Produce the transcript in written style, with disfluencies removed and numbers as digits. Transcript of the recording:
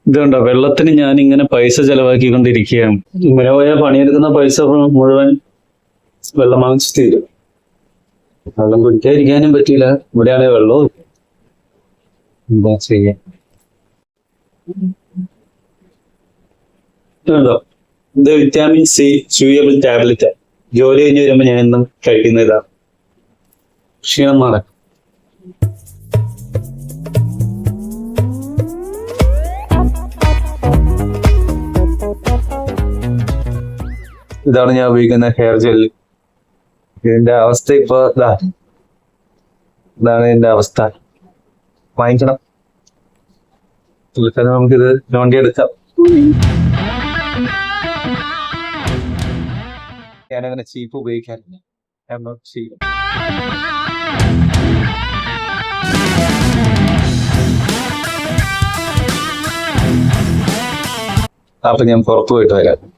ഇതുണ്ടോ, വെള്ളത്തിന് ഞാൻ ഇങ്ങനെ പൈസ ചെലവാക്കിക്കൊണ്ടിരിക്കുകയാണ്. ഇങ്ങനെ പോയാൽ പണിയെടുക്കുന്ന പൈസ മുഴുവൻ വെള്ളം വാങ്ങിച്ച് തീരും. വെള്ളം കുടിക്കാതിരിക്കാനും പറ്റില്ല. ഇവിടെയാണെങ്കിൽ വെള്ളവും എന്താ ചെയ്യാൻ. ഇതുണ്ടോ, ഇത് വിറ്റാമിൻ സി ച്യൂയബിൾ ടാബ്ലറ്റ്. ജോലി കഴിഞ്ഞ് വരുമ്പോ ഞാൻ എന്നും കഴിക്കുന്ന ഇതാണ്. ക്ഷീണം മാറാൻ. ഇതാണ് ഞാൻ ഉപയോഗിക്കുന്ന ഹെയർ ജെല്ല്. ഇതിന്റെ അവസ്ഥ ഇപ്പൊ ഇതാണ് ഇതിന്റെ അവസ്ഥ. വാങ്ങിക്കണം. തൽക്കാലം നമുക്കിത് നോണ്ടിയെടുക്കാം. ഞാനങ്ങനെ ചീപ്പ് ഉപയോഗിക്കാറില്ല. അപ്പൊ ഞാൻ പുറത്തു പോയിട്ട് വരാം.